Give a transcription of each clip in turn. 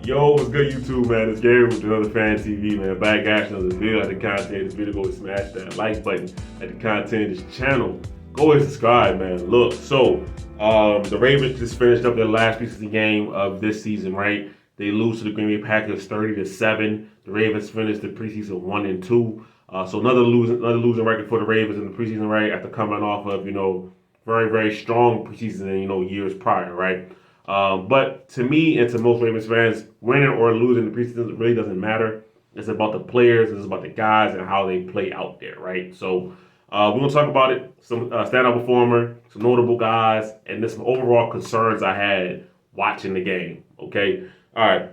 Yo, what's good, YouTube, man? It's Gary with another Fan TV, man. Back action of the video. At the content of this video, go and smash that like button. At the content of this channel, go and subscribe, man. Look, the Ravens just finished up their last preseason game of this season, right? They lose to the Green Bay Packers 30-7. The Ravens finished the preseason 1-2. So another losing record for the Ravens in the preseason, right? After coming off of very very strong preseason, years prior, right? But to me and to most Ravens fans, winning or losing the preseason really doesn't matter. It's about the players, it's about the guys and how they play out there, right? So we're gonna talk about it. Some standout performer, some notable guys, and then some overall concerns I had watching the game. Okay, all right.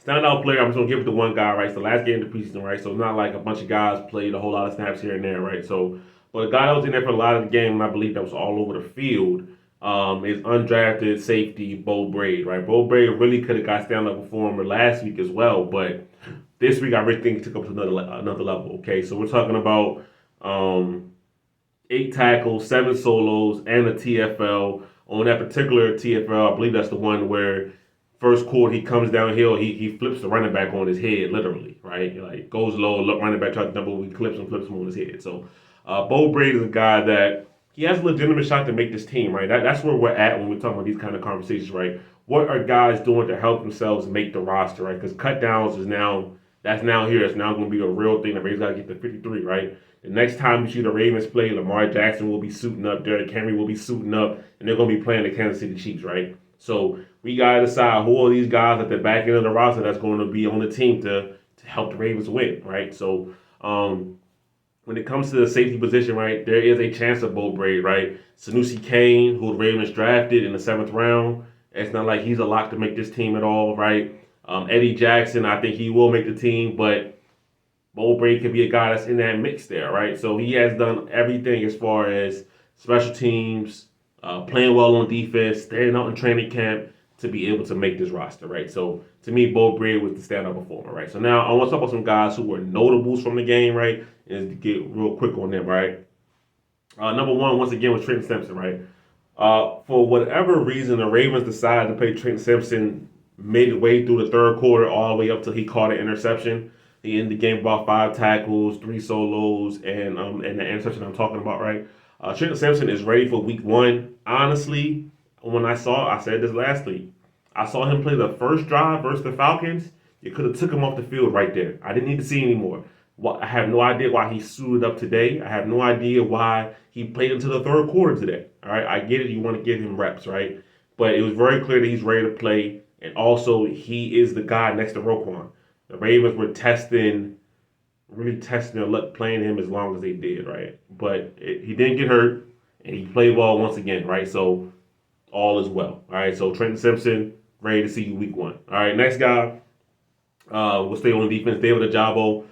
Standout player, I'm just gonna give it to one guy, right? It's the last game of the preseason, right? So it's not like a bunch of guys played a whole lot of snaps here and there, right? So, but a guy that was in there for a lot of the game, and I believe that was all over the field, is undrafted safety Bo Braid, right? Bo Braid really could have got standout performer last week as well, but this week I really think he took up to another level. Okay, so we're talking about 8 tackles, 7 solos, and a TFL. On that particular TFL, I believe that's the one where first quarter he comes downhill, he flips the running back on his head, literally, right? Like goes low, look, running back tries to double, he flips him on his head. So Bo Braid is a guy that he has a legitimate shot to make this team, right? That's where we're at when we're talking about these kind of conversations, right? What are guys doing to help themselves make the roster, right? Because cut downs is now that's now here. It's now going to be a real thing. The Ravens got to get to 53, right? The next time you see the Ravens play, Lamar Jackson will be suiting up, Derrick Henry will be suiting up, and they're going to be playing the Kansas City Chiefs, right? So we got to decide who are these guys at the back end of the roster that's going to be on the team to help the Ravens win, right? So when it comes to the safety position, right, there is a chance of Bo Braid, right? Sanusi Kane, who the Ravens drafted in the 7th round, it's not like he's a lock to make this team at all, right? Eddie Jackson, I think he will make the team, but Bo Braid could be a guy that's in that mix there, right? So he has done everything as far as special teams, playing well on defense, staying out in training camp to be able to make this roster, right? So to me, Bo Braid was the standout performer, right? So now I want to talk about some guys who were notables from the game, right? And to get real quick on them, right? Number one, once again, was Trenton Simpson, right? For whatever reason, the Ravens decided to play Trenton Simpson midway through the third quarter, all the way up till he caught an interception. He ended the game about 5 tackles, 3 solos, and the interception I'm talking about, right? Trenton Simpson is ready for week one. Honestly, I said this last week, I saw him play the first drive versus the Falcons. You could have took him off the field right there. I didn't need to see anymore. I have no idea why he suited up today. I have no idea why he played into the third quarter today. All right, I get it. You want to give him reps, right? But it was very clear that he's ready to play, and also he is the guy next to Roquan. The Ravens were really testing their luck playing him as long as they did, right? But he didn't get hurt, and he played well once again, right? So all is well. All right, so Trenton Simpson, ready to see you week one. All right, next guy, we'll stay on defense. David Ajabo.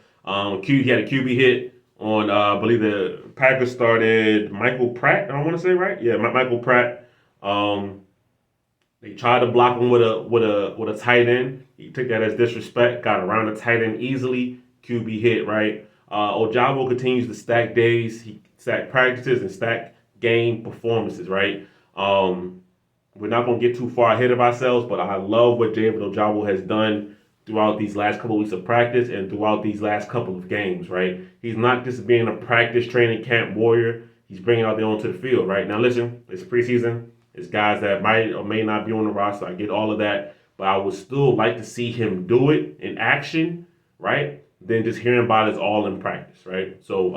He had a QB hit on, I believe the Packers started Michael Pratt. I want to say right, yeah, Michael Pratt. They tried to block him with a tight end. He took that as disrespect. Got around the tight end easily. QB hit right. Ojabo continues to stack days. He stack practices and stack game performances. Right. We're not going to get too far ahead of ourselves, but I love what David Ojabo has done throughout these last couple of weeks of practice and throughout these last couple of games, right? He's not just being a practice training camp warrior. He's bringing out there onto the field, right? Now, listen, it's preseason. It's guys that might or may not be on the roster. I get all of that. But I would still like to see him do it in action, right? Than just hearing about it all in practice, right? So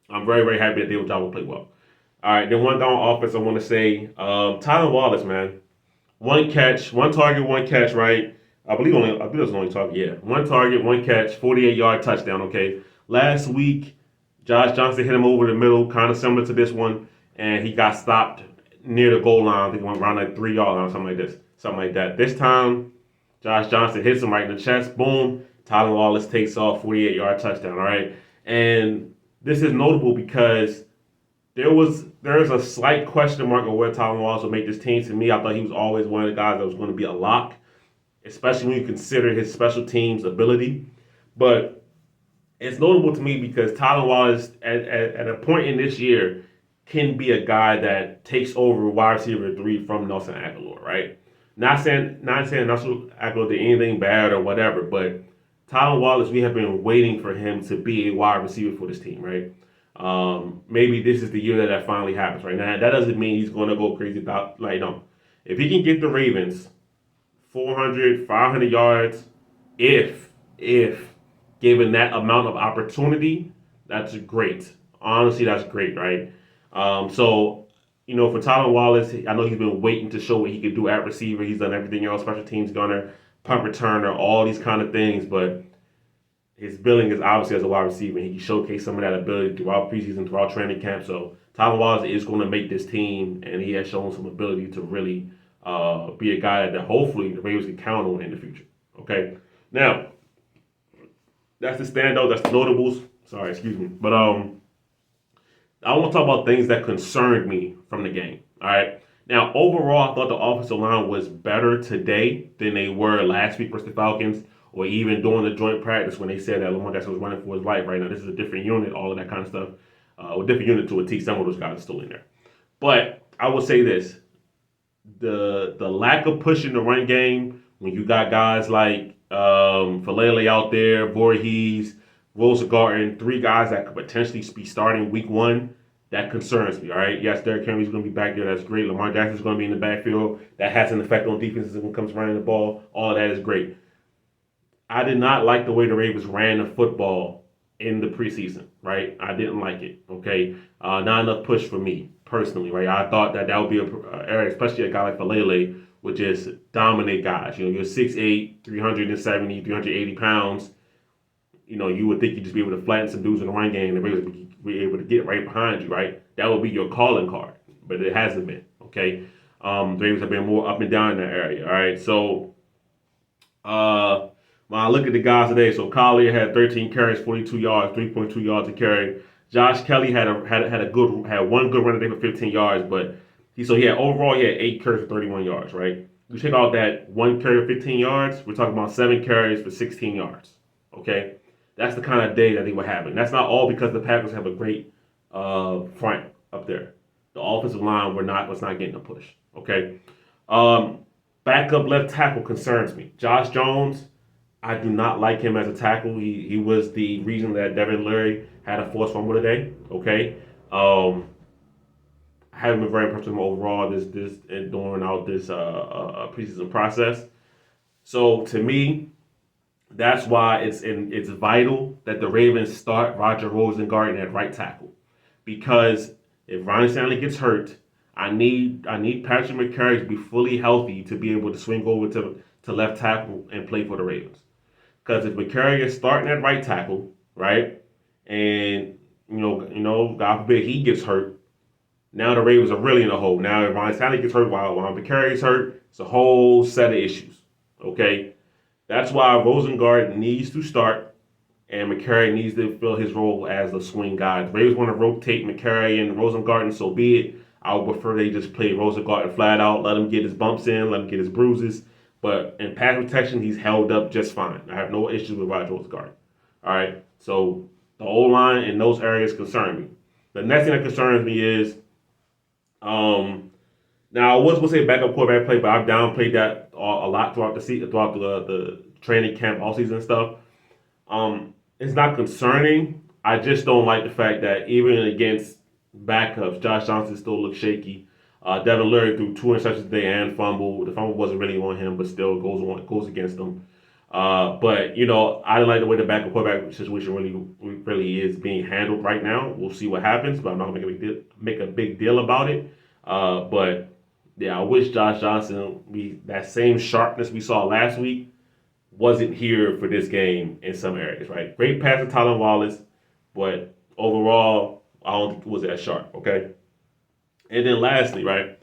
I'm very, very happy that David Ojabo played well. All right, then one down offense, I want to say Tylan Wallace, man. One catch, one target, one catch, right? I believe it was only target. Yeah, one target, one catch, 48-yard touchdown. Okay. Last week, Josh Johnson hit him over the middle, kind of similar to this one, and he got stopped near the goal line. I think it went around like 3 yard line, something like that. This time, Josh Johnson hits him right in the chest. Boom. Tylan Wallace takes off 48-yard touchdown. All right, and this is notable because there is a slight question mark on where Tylan Wallace will make this team. To me, I thought he was always one of the guys that was going to be a lock, especially when you consider his special teams ability. But it's notable to me because Tylan Wallace, at a point in this year, can be a guy that takes over wide receiver 3 from Nelson Aguilar, right? Not saying National Echo did anything bad or whatever, but Tylan Wallace, we have been waiting for him to be a wide receiver for this team, right? Maybe this is the year that finally happens, right? Now that doesn't mean he's going to go crazy about no. If he can get the Ravens 400, 500 yards, if given that amount of opportunity, that's great. Honestly, that's great, right? So, for Tylan Wallace, I know he's been waiting to show what he can do at receiver. He's done everything else, special teams gunner, punt returner, all these kind of things, but his billing is obviously as a wide receiver. He can showcase some of that ability throughout preseason, throughout training camp. So Tylan Wallace is going to make this team, and he has shown some ability to really be a guy that hopefully the Ravens can count on in the future. Okay, now that's the standout. That's the notables. Sorry, excuse me, but I want to talk about things that concerned me from the game. All right. Now, overall, I thought the offensive line was better today than they were last week versus the Falcons, or even during the joint practice when they said that Lamar Jackson was running for his life. Right now, this is a different unit, all of that kind of stuff. A different unit to a T. Some of those guys are still in there. But I will say this: the lack of push in the run game when you got guys like Falele out there, Voorhees, Rosengarten, three guys that could potentially be starting week one. That concerns me, all right? Yes, Derrick Henry's going to be back there. That's great. Lamar Jackson's going to be in the backfield. That has an effect on defenses when it comes running the ball. All of that is great. I did not like the way the Ravens ran the football in the preseason, right? I didn't like it, okay? Not enough push for me, personally, right? I thought that would be an area, especially a guy like Falele, would just dominate guys. You're 6'8", 370, 380 pounds. You would think you'd just be able to flatten some dudes in the run game and the Ravens would be able to get right behind you, right? That would be your calling card, but it hasn't been, okay? The Ravens have been more up and down in that area, all right? So, when I look at the guys today, so Collier had 13 carries, 42 yards, 3.2 yards a carry. Josh Kelly had one good run today for 15 yards, but he had 8 carries for 31 yards, right? You take out that one carry for 15 yards, we're talking about 7 carries for 16 yards, okay? That's the kind of day that they were having. That's not all because the Packers have a great front up there. The offensive line was not getting a push. Okay. Backup left tackle concerns me. Josh Jones, I do not like him as a tackle. He was the reason that Devin Leary had a forced fumble today. Okay. I haven't been very impressed with him overall this during out this preseason process. So to me, that's why it's vital that the Ravens start Roger Rosengarten at right tackle, because if Ryan Stanley gets hurt, I need Patrick McCarry to be fully healthy to be able to swing over to left tackle and play for the Ravens. Because if McCarry is starting at right tackle, right, and God forbid he gets hurt, now the Ravens are really in a hole. Now if Ryan Stanley gets hurt while McCarry is hurt, it's a whole set of issues. Okay. That's why Rosengarten needs to start, and McCarry needs to fill his role as the swing guy. If the Ravens want to rotate McCarry and Rosengarten, so be it. I would prefer they just play Rosengarten flat out, let him get his bumps in, let him get his bruises. But in pass protection, he's held up just fine. I have no issues with Roger Rosengarten. All right, so the O-line in those areas concern me. The next thing that concerns me is, now I was going to say backup quarterback play, but I've downplayed that a lot throughout the training camp, all season stuff. It's not concerning. I just don't like the fact that even against backups, Josh Johnson still looks shaky. Devin Leary threw 2 interceptions today and fumbled. The fumble wasn't really on him, but still goes against him. But I didn't like the way the backup quarterback situation really is being handled right now. We'll see what happens, but I'm not going to make a big deal about it. But yeah, I wish Josh Johnson, that same sharpness we saw last week, wasn't here for this game in some areas, right? Great pass to Tylan Wallace, but overall, I don't think it was that sharp, okay? And then lastly, right,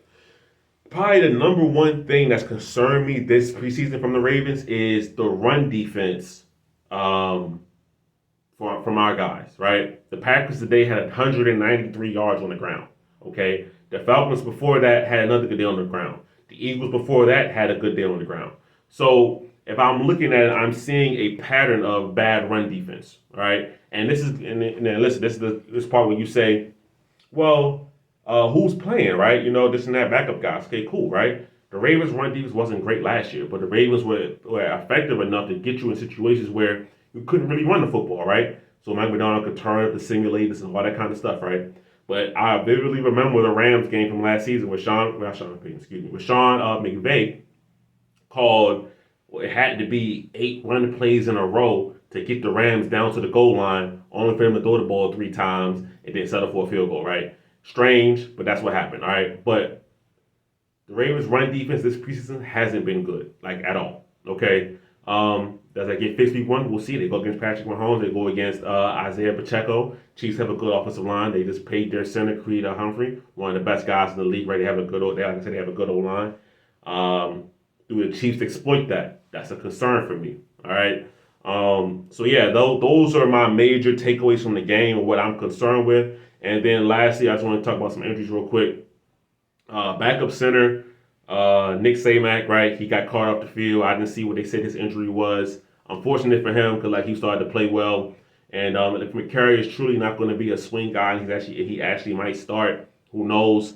probably the number one thing that's concerned me this preseason from the Ravens is the run defense from our guys, right? The Packers today had 193 yards on the ground, okay? The Falcons before that had another good day on the ground. The Eagles before that had a good day on the ground. So if I'm looking at it, I'm seeing a pattern of bad run defense, right? And this is, listen, this is this part where you say, well, who's playing, right? This and that backup guys. Okay, cool, right? The Ravens' run defense wasn't great last year, but the Ravens were effective enough to get you in situations where you couldn't really run the football, right? So Mike McDonald could turn up the simulators and all that kind of stuff, right? But I vividly remember the Rams game from last season with Sean McVay called, well, it had to be 8 run plays in a row to get the Rams down to the goal line, only for them to throw the ball 3 times and then settle for a field goal, right? Strange, but that's what happened, all right? But the Ravens' run defense this preseason hasn't been good, like at all, okay? Does that get fixed week 1? We'll see. They go against Patrick Mahomes. They go against Isaiah Pacheco. Chiefs have a good offensive line. They just paid their center, Creed Humphrey, one of the best guys in the league, right? They have a good, like I said, they have a good O-line. Do the Chiefs exploit that? That's a concern for me. All right. So yeah, those are my major takeaways from the game and what I'm concerned with. And then lastly, I just want to talk about some injuries real quick. Backup center, Nick Samac, right? He got caught off the field. I didn't see what they said his injury was. Unfortunate for him because he started to play well. And if McCary is truly not going to be a swing guy, he actually might start. Who knows?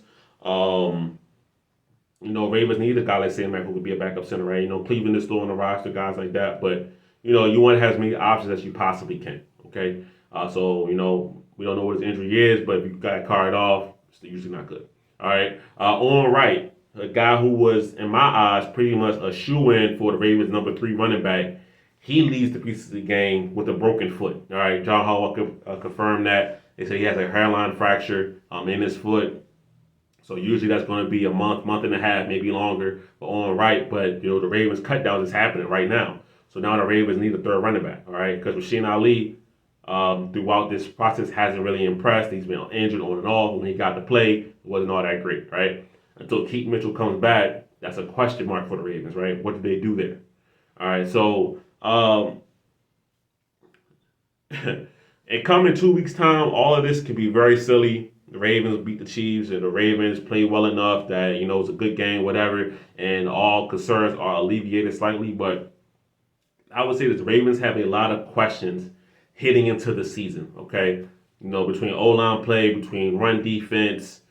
Ravens need a guy like Samac who could be a backup center, right? Cleveland is still on the roster, guys like that. But, you want to have as many options as you possibly can, okay? So, we don't know what his injury is, but if you got carried off, it's usually not good. All right. On right, a guy who was, in my eyes, pretty much a shoo-in for the Ravens' number 3 running back. He leads the preseason game with a broken foot. All right. John Harbaugh confirmed that. They say he has a hairline fracture in his foot. So usually that's going to be a month and a half, maybe longer, but on right. But, the Ravens cutdown is happening right now. So now the Ravens need a third running back, all right? Because Rasheen Ali, throughout this process, hasn't really impressed. He's been injured on and off. When he got to play, it wasn't all that great, right? Until Keaton Mitchell comes back, that's a question mark for the Ravens, right? What do they do there? All right, so and come in 2 weeks' time, all of this could be very silly. The Ravens beat the Chiefs, and the Ravens play well enough that, it's a good game, whatever, and all concerns are alleviated slightly. But I would say that the Ravens have a lot of questions heading into the season, okay? Between O-line play, between run defense.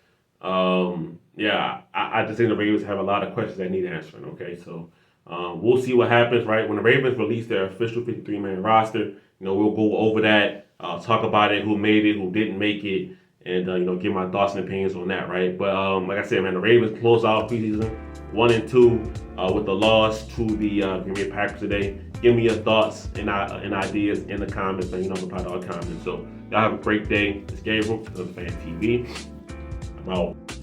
I just think the Ravens have a lot of questions that need answering, okay? So we'll see what happens, right? When the Ravens release their official 53-man roster, we'll go over that, talk about it, who made it, who didn't make it, and give my thoughts and opinions on that, right? But like I said, man, the Ravens close out preseason 1-2 with the loss to the Green Bay Packers today. Give me your thoughts and ideas in the comments, and I'm reply to all comments. So y'all have a great day. It's Gabriel of Fan TV. I'm out.